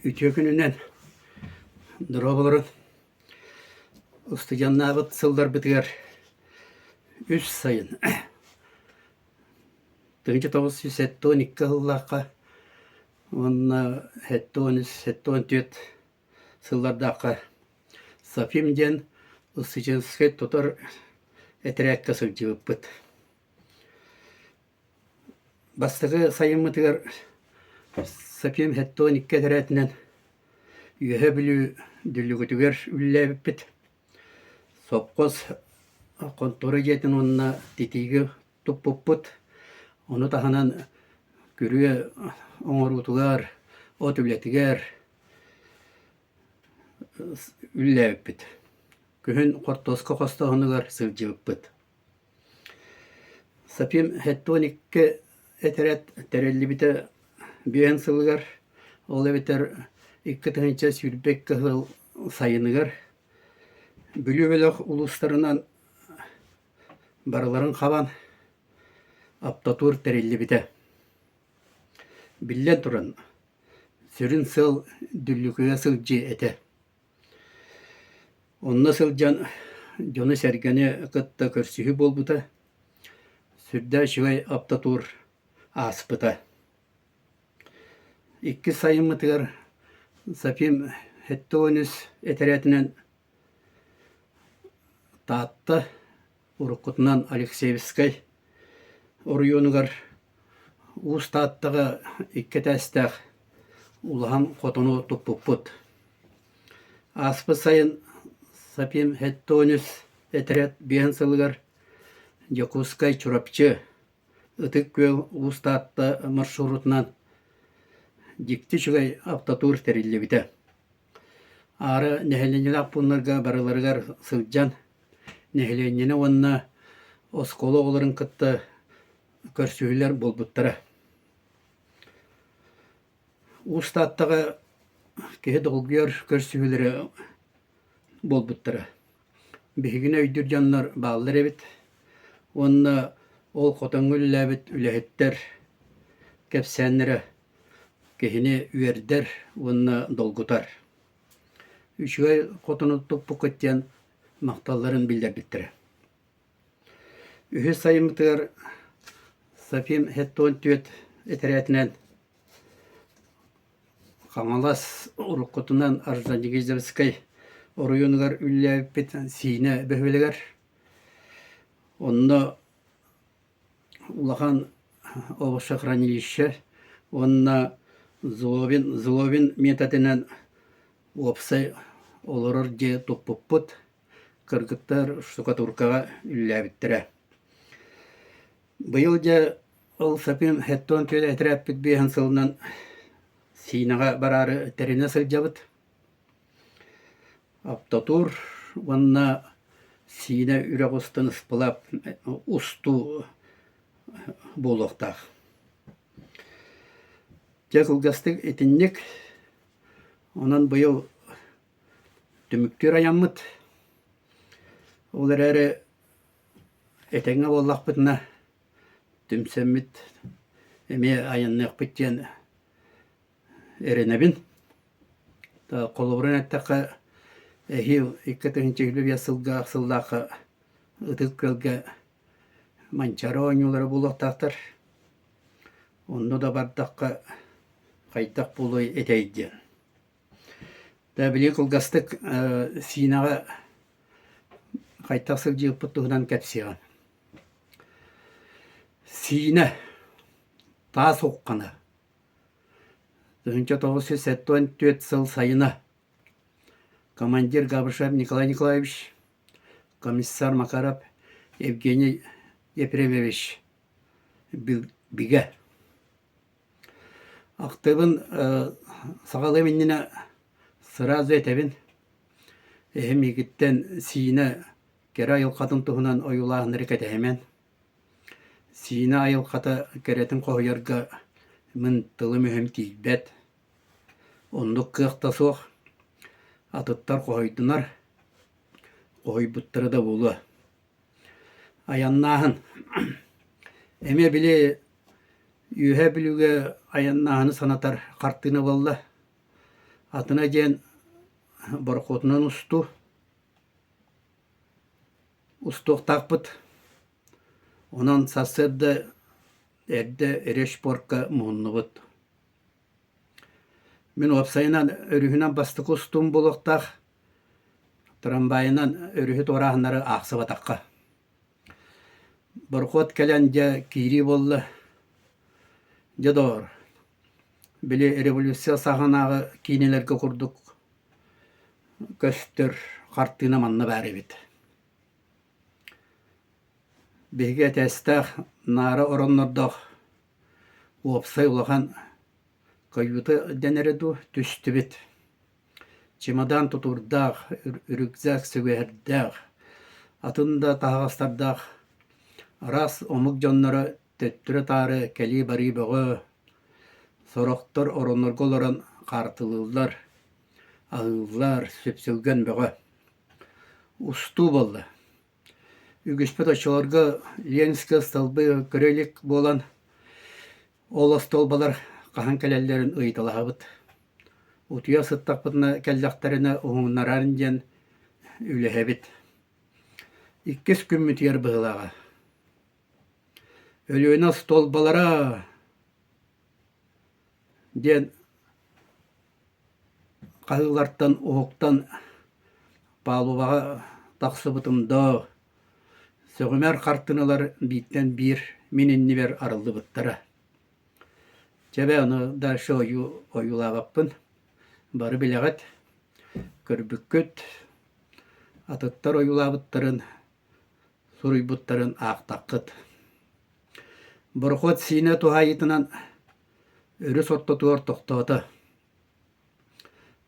Ütüyor gününden durabolorun ustucannabıt sıllar bitiger üç sayın. 1912 yıllarga onunla hettonis sıllardakka Safimden ısıcınskı tutar eterekka sılcıbıt. Bastığı sayın mıtıgar Safim hettonikka teretinden üye bilü düllügütüger üllebipit. Sopkos kontora jetin onna titigi tuppuput. Onu tahanan kürüye oңorutugar, ot ületiger üllebipit. Kühün kortoska kostağınıgar sılcıbıt. Sapim hettonikka eteret terellibite biyen sılgar. Ola biter iki tınca sürpek kızıl sayınıgar. Bülübelok uluslarından barıların kaban aptatur terellibite. Billen turan sürün sıl düllüküye sılcı ete. Onna sılcan jonu sergene kıtta körsühü bolbuta. Sürde şivay aptatur aspıta. İki sayın mıtıgar Sapim hettonis eteretinden taatta urukutunan Alekseyevskay oruyunugar uus taattaga ikke tästäq ulahan kotonu tuppuput. Aspı sayın Sapim hettonis eteret bihen sılgar Yakuskay çurapçı ıtık köl uus taatta marşrutunan dikti şugay aptatur terillebite. Ara nehelenilak bunlarga barılargar sılcan nehelenine onna oskolo oların kıtta körsühüler bolbuttara. Ustattaga kehe dolguyor körsühüleri bolbuttara. Bihigine öydür canlar bağlılar ebit. Onna ol kotongül ebit ülehetter kepsenlere kehine üerder onna dolgutar. Üçüge kotunu topu kötyen maktalların bildirdikleri. Ühü sayımıtır Sapim hetton tüet eteretinden Kamalas urukutundan Arzancıgizevskay oruyunugar üllebit sine behvelegar. Onna ulahan oğuşa hranilişe onna zlovin metatinden opsay oloror je toppuput kırgıttar şukaturkaga üllebittere. Bıyılca ol Sapim hetton tüet eterepit bihan sılından Sinaga bararı terine sılcabıt. Aptatur vanna sine üregostan ıspılap ustu boluqtaq. Jakılgastık etinlik onan bıyıl tümüktür ayanmıt. Olar ere etenge bollaq bitna tümsemmit eme ayanlıq bitjen erenebin. Ta kolobran ettaka ehiv ikkatıhın çehlüb yasılga aksıldaka ıtık kölge mançara oynuları buluqtaqtar. Onu da bardakka kaytak bulu eteydi. Da bili kılgastık sinaga kaytak sılcı puttuğundan kepsiyan. Sina ta soqqana. 1974 сыл сайына командир Габышев Николай Николаевич, комиссар Макаров Евгений Ефремович биге. Актыбын сағалы менніне сразу етебін. Эхем егіттен сиіне кері айылқатын тұғынан ойылағын рекет әмен. Сиіне айылқата керетін қойырға мін тылы мөһім тейбет. Ондық қиықта соқ. Атыттар қойдынар. Қойбыттыры да болу. Аяннағын. Әме біле үйе білуге аяннағыны санатар қартыны болла. Atına diyen borkotunun ustuq takpıt. Ondan sasırda evde ereş borka muğunnubut. Min opsayınan örühünen bastık ustum buluqtaq. Trambayынан өрүһүт орааһыннары аахсыбатахха. Борхот келен же кири болла. Жадор. Били революция саханагы кинелерге курдук. Көстөр хартына манна бәрі бит. Беге тестах нара ороннордох. Уопсай улахан каюты денереду түсті бит. Чемодан тутурдақ, үрікзәк сөгердәқ, атында тағастардақ, рас омық жоннары төттірі тары кәли бари бұғы, сорақтар оронырғыларын қартылылар, ағылар сөпсілген бұғы. Усту болды. Үгіспет ашыларға Ленинскі столбы көрелік болан, ол столбалар қахан кәлелерін ұйтылағабыд. Утуя сыттақпытына кәлдақтарына оңынарарын ден үліхәбіт. 2 күн мүтер бұғылаға. Өліуіна столбалара ден қағыларттан оғықтан палубаға тақсы бұтымда сөғімер қартыналар биттен бір мененні бер арылды бұттара. Жабе оны да шо ойылағаппын. Бары білеғат, көрбүккөт, атыттар ойулабыттарын, суруйбуттарын ақтаққыт. Бұрқот сине тухайытынан өрі сотты туар тоқтауыты.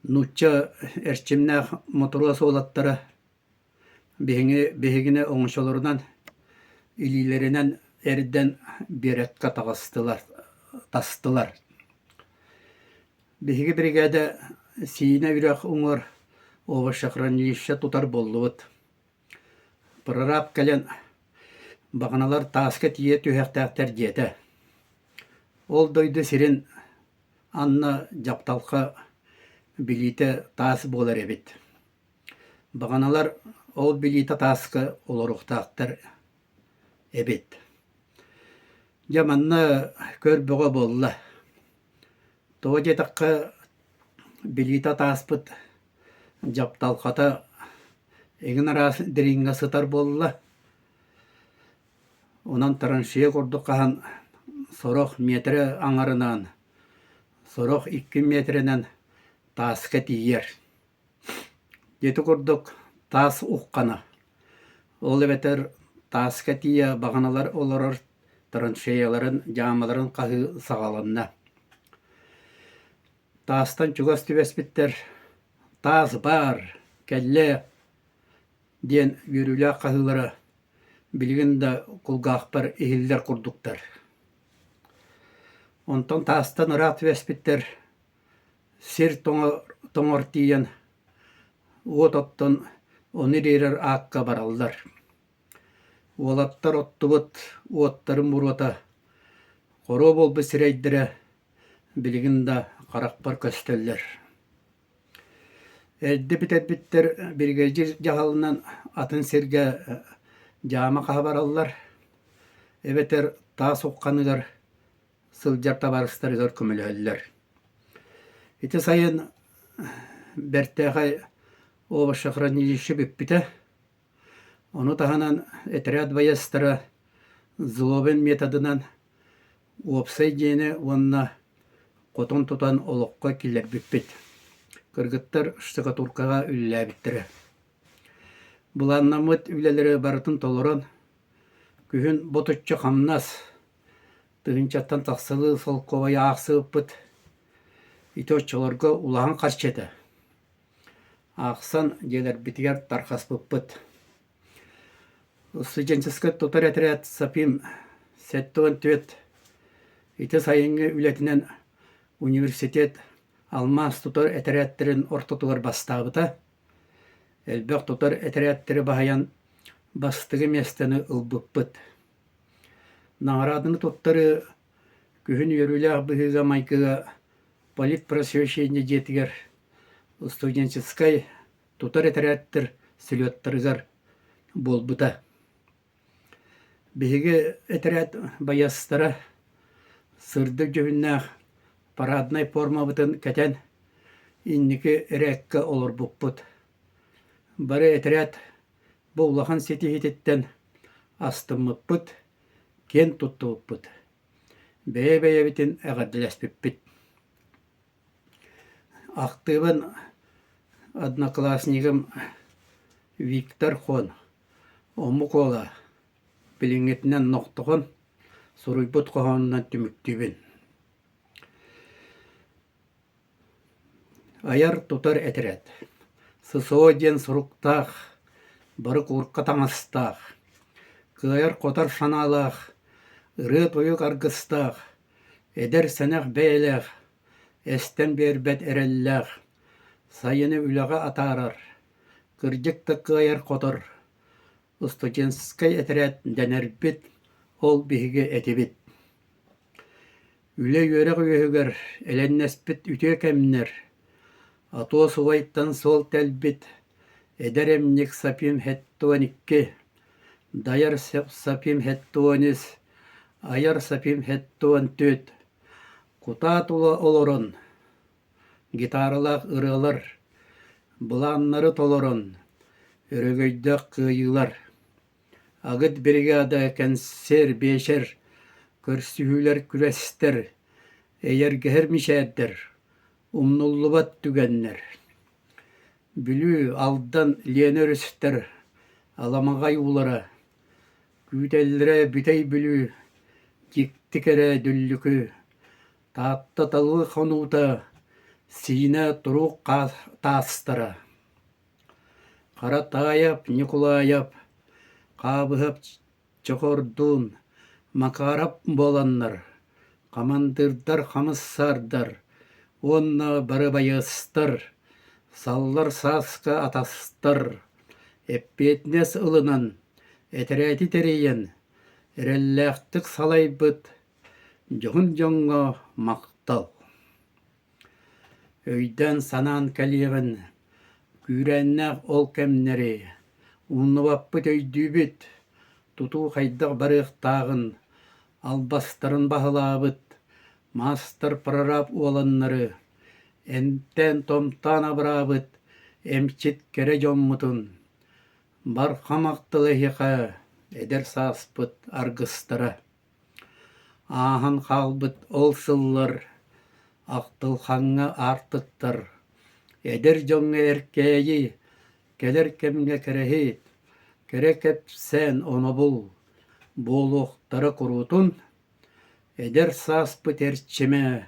Нучча әрчімнәқ моторуа солаттары бехігіне оңышоларынан, илилерінен әрден берекка тастылар. Беһиги бригада сине үрәх уңыр оба шақранлиша тутар боллубут. Прораб кәлен бағаналар тааска тие түйәқтәқтер деді. Ол дойды сирен анна жапталқа билите таас болар эбит. Бағаналар ол билите тааска олоруқтақтар эбит. Жаманна көр бұға болла. Тоғе таққа билита таспыт жапталқата егін арас диринга сытар болла. Онан тараншия құрдық қахан сорох метрі аңарынан, сорох 2 метрінен тасқа тиер. Деті құрдық тас ұққана. Ол әбетер тасқа тия бағаналар оларыр тараншияларын, жамаларын қағы сағаланна. Тастан чугас түбеспіттер, таз бар, кәлле, ден үйрілі қағылары, білгінді құлғақ бар ehiller құрдықтар. Онтан тастан ұра түбеспіттер, сер тоңыр тиен, от оттан оныр ерер аққа баралдар. Олаттар оттыбыт, оттарын бұруата, қоро бол бісірейдірі, білгінді қарақпар көстеллер. Әлді бітер біргежір жағалынан атын серге жама қабаралар. Әбетер тас оққанылар, сылжар табарыстарылар көмілелер. Эти сайын бәрттәғай оба шақраниліші бүппіті. Оны тағанан әтірәд байастары злобен методынан опсай дені онына қотон тұтан олыққа келер бүппет. Кыргыттар ұштыға туркаға үлілі біттірі. Бұланнамыт үлелері барытын толырын, күйін ботытчы қамнас, тығынчаттан тақсылы сол ковай ақсы ұппыт, ито чолырға улаған қарчеті. Ақсан желер бітігер тарқас бұппыт. Студенческая тутар әтірәт сапим сәттіғын түет, ити сайынғы үлетінен университет алмас тутар әтірәттерін ортотуғар бастабыта. Әлбәқ тутар әтірәттері бағаян бастығы местені ұлбыппыт. Нағарадыны туттары күхін өрілі бұғыға майкыға полит просвещение жетігер студенческой тутар этерәттер сүлөттарыгар болбута. Биһиги этерәт баястара сырды жөһүннәх парадный форма бытын кәтән инники эрәккә олор буппут. Бары этерәт буллахан сетихитеттен астыммыппыт, кен туттуппыт. Бәйе битин әгәдделәспиппит. Актыбын одноклассникым Виктор Хон омукола билиңетинен ноқтығын суруйбут қоғанынан түміктүбін. Аяр тутар әтерәт. Сысоден суруктақ, барык урққа таңастақ. Кыаяр қотар шаналақ, ыры тойық аргыстақ. Эдер сәнәқ бәйләқ, әстен бербәт әрәлләқ. Сайыны үләға атарар. Кырдықты кыаяр қотар. Студенческий әтерәт дәнәрбит, ол биһиге әтебит. Үле йөрәк үйәгәр, әләннәспит үтә кәмнәр. Ато сувайттан сол тәлбит, эдеремник сапим хәттуаникке, даяр сапим хәттуанис, аяр сапим хәттуан төт, кута тула олорон, гитаралақ ырылар, бұланнары толорон, өрөгөйдәк кыйылар. Агыт бригада кәнсер бешер, көрсүйләр күрәстер, әйәргәһер мишәддер. Умнуллубат түгәннәр. Бүлү алдан ленөрістер, аламағай улара. Күтәлләрі бүтәй бүлү, тектікәрі дүллүкі. Таатта талы қонуыта, сиіне тұру тастыра. Қаратаяп, Николаяп, қабығып чоқордун, макарап боланнар. Командырдар, қамыссардар. Онна бары байыстыр, саллар саска атастыр, эппетнес ылынан, әтерәти терейен, әрәлләқтік салай бұд, жоғын жоңға мақтал. Өйден санан кәлиғын, күрәннәқ ол кәмнәрі, ұнныбаппыт өйді біт, тұту қайдақ барықтағын, албастырын бағылабыт, мастер прораб оланнары, энтен томтан абрабыт, эмчит кере жоммутун. Бар хамақтылы хиқа, эдер саспыт аргыстыра. Ахан қалбыт ол сыллар, ақтыл хаңа артыттыр. Эдер жоңы эркейі, келер кемге керехет, керекеп сән оны бұл, болуқтары құрутун. Эдер саспыт әрчіме,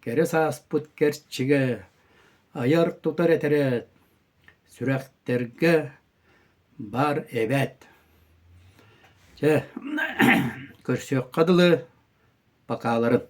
кәрі саспыт кәрчіге, аяр тұтар әтерәт, сүрәқтерге бар әбәт. Көрсек қадылы бақаларын.